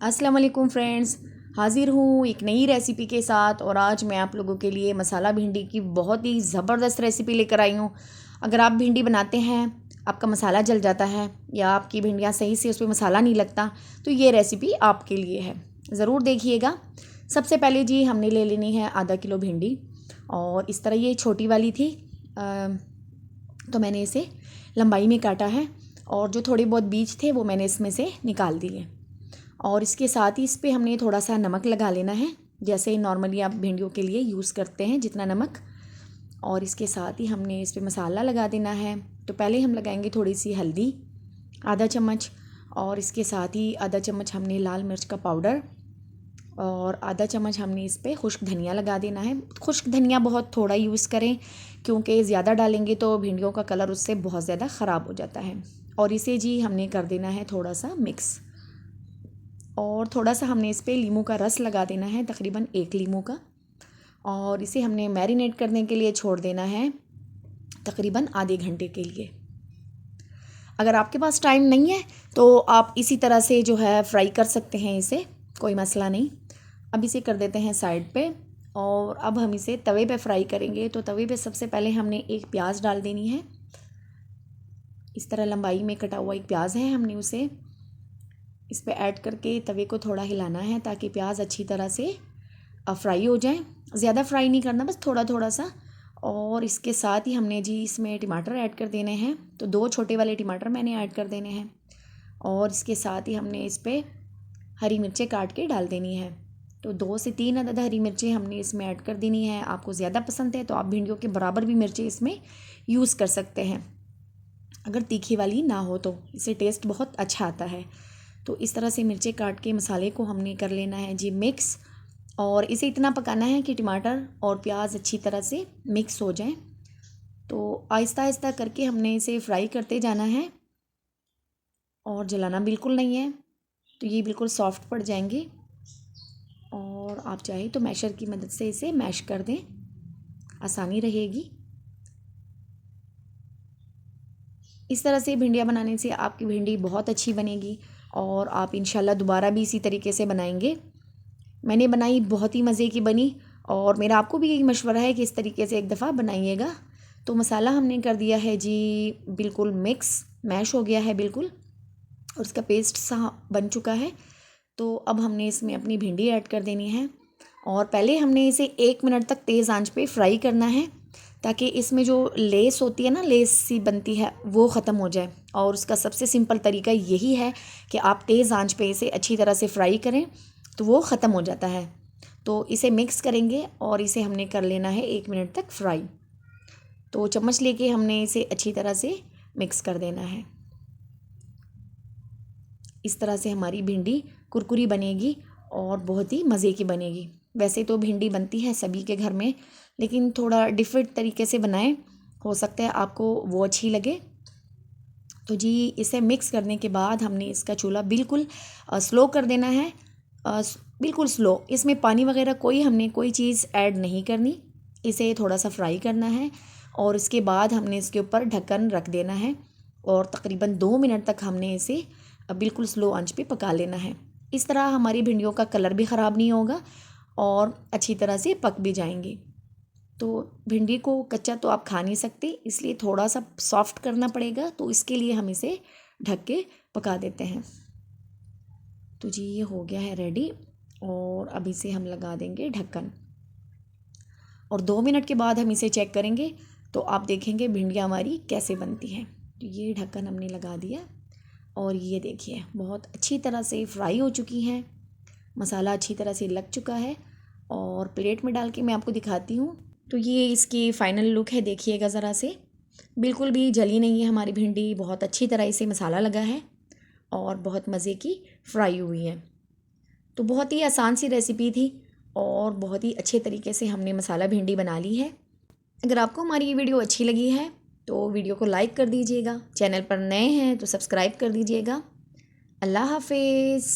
अस्सलाम वालेकुम फ्रेंड्स, हाज़िर हूँ एक नई रेसिपी के साथ। और आज मैं आप लोगों के लिए मसाला भिंडी की बहुत ही ज़बरदस्त रेसिपी लेकर आई हूँ। अगर आप भिंडी बनाते हैं, आपका मसाला जल जाता है या आपकी भिंडियाँ सही से उसमें मसाला नहीं लगता, तो ये रेसिपी आपके लिए है, ज़रूर देखिएगा। सबसे पहले जी हमने ले लेनी है आधा किलो भिंडी। और इस तरह ये छोटी वाली थी, तो मैंने इसे लंबाई में काटा है और जो थोड़े बहुत बीज थे वो मैंने इसमें से निकाल दिए। और इसके साथ ही इस पर हमने थोड़ा सा नमक लगा लेना है, जैसे नॉर्मली आप भिंडियों के लिए यूज़ करते हैं जितना नमक। और इसके साथ ही हमने इस पर मसाला लगा देना है। तो पहले हम लगाएंगे थोड़ी सी हल्दी, आधा चम्मच, और इसके साथ ही आधा चम्मच हमने लाल मिर्च का पाउडर, और आधा चम्मच हमने इस पर खुश्क धनिया लगा देना है। खुश्क धनिया बहुत थोड़ा यूज़ करें, क्योंकि ज़्यादा डालेंगे तो भिंडियों का कलर उससे बहुत ज़्यादा ख़राब हो जाता है। और इसे जी हमने कर देना है थोड़ा सा मिक्स। और थोड़ा सा हमने इस पर लीमू का रस लगा देना है, तकरीबन 1 लीमू का। और इसे हमने मैरिनेट करने के लिए छोड़ देना है तकरीबन आधे घंटे के लिए। अगर आपके पास टाइम नहीं है तो आप इसी तरह से जो है फ्राई कर सकते हैं, इसे कोई मसला नहीं। अब इसे कर देते हैं साइड पे। और अब हम इसे तवे पे फ्राई करेंगे। तो तवे पे सबसे पहले हमने एक प्याज डाल देनी है। इस तरह लंबाई में कटा हुआ एक प्याज है, हमने उसे इस पे ऐड करके तवे को थोड़ा हिलाना है ताकि प्याज अच्छी तरह से फ्राई हो जाए। ज़्यादा फ्राई नहीं करना, बस थोड़ा थोड़ा सा। और इसके साथ ही हमने जी इसमें टमाटर ऐड कर देने हैं। तो 2 छोटे वाले टमाटर मैंने ऐड कर देने हैं। और इसके साथ ही हमने इस पर हरी मिर्चें काट के डाल देनी है। तो 2 से 3 अदद हरी मिर्चें हमने इसमें ऐड कर देनी है। आपको ज़्यादा पसंद है तो आप भिंडियों के बराबर भी मिर्चें इसमें यूज़ कर सकते हैं, अगर तीखी वाली ना हो तो इससे टेस्ट बहुत अच्छा आता है। तो इस तरह से मिर्चें काट के मसाले को हमने कर लेना है जी मिक्स। और इसे इतना पकाना है कि टमाटर और प्याज अच्छी तरह से मिक्स हो जाएं। तो आहिस्ता आहिस्ता करके हमने इसे फ्राई करते जाना है और जलाना बिल्कुल नहीं है, तो ये बिल्कुल सॉफ्ट पड़ जाएंगे। और आप चाहे तो मैशर की मदद से इसे मैश कर दें, आसानी रहेगी। इस तरह से भिंडियाँ बनाने से आपकी भिंडी बहुत अच्छी बनेगी और आप इंशाल्लाह दोबारा भी इसी तरीके से बनाएंगे। मैंने बनाई, बहुत ही मज़े की बनी। और मेरा आपको भी यही मशवरा है कि इस तरीके से एक दफ़ा बनाइएगा। तो मसाला हमने कर दिया है जी बिल्कुल मिक्स, मैश हो गया है बिल्कुल, और उसका पेस्ट सा बन चुका है। तो अब हमने इसमें अपनी भिंडी ऐड कर देनी है। और पहले हमने इसे 1 मिनट तक तेज़ आंच पे फ्राई करना है, ताकि इसमें जो लेस होती है ना, लेस सी बनती है, वो ख़त्म हो जाए। और उसका सबसे सिंपल तरीका यही है कि आप तेज़ आंच पे इसे अच्छी तरह से फ्राई करें, तो वो ख़त्म हो जाता है। तो इसे मिक्स करेंगे और इसे हमने कर लेना है 1 मिनट तक फ्राई। तो चम्मच लेके हमने इसे अच्छी तरह से मिक्स कर देना है। इस तरह से हमारी भिंडी कुरकुरी बनेगी और बहुत ही मज़े की बनेगी। वैसे तो भिंडी बनती है सभी के घर में, लेकिन थोड़ा डिफरेंट तरीके से बनाएं, हो सकता है आपको वो अच्छी लगे। तो जी इसे मिक्स करने के बाद हमने इसका चूल्हा बिल्कुल स्लो कर देना है, बिल्कुल स्लो। इसमें पानी वगैरह हमने कोई चीज़ ऐड नहीं करनी। इसे थोड़ा सा फ्राई करना है और इसके बाद हमने इसके ऊपर ढक्कन रख देना है और तकरीबन 2 मिनट तक हमने इसे बिल्कुल स्लो आंच पे पका लेना है। इस तरह हमारी भिंडियों का कलर भी ख़राब नहीं होगा और अच्छी तरह से पक भी जाएंगी। तो भिंडी को कच्चा तो आप खा नहीं सकते, इसलिए थोड़ा सा सॉफ्ट करना पड़ेगा। तो इसके लिए हम इसे ढक के पका देते हैं। तो जी ये हो गया है रेडी। और अब इसे हम लगा देंगे ढक्कन, और 2 मिनट के बाद हम इसे चेक करेंगे तो आप देखेंगे भिंडियाँ हमारी कैसे बनती हैं। तो ये ढक्कन हमने लगा दिया और ये देखिए बहुत अच्छी तरह से फ्राई हो चुकी हैं, मसाला अच्छी तरह से लग चुका है। और प्लेट में डाल के मैं आपको दिखाती हूँ। तो ये इसकी फ़ाइनल लुक है, देखिएगा ज़रा से। बिल्कुल भी जली नहीं है हमारी भिंडी, बहुत अच्छी तरह इसे मसाला लगा है और बहुत मज़े की फ्राई हुई है। तो बहुत ही आसान सी रेसिपी थी और बहुत ही अच्छे तरीके से हमने मसाला भिंडी बना ली है। अगर आपको हमारी ये वीडियो अच्छी लगी है तो वीडियो को लाइक कर दीजिएगा, चैनल पर नए हैं तो सब्सक्राइब कर दीजिएगा। अल्लाह हाफिज़।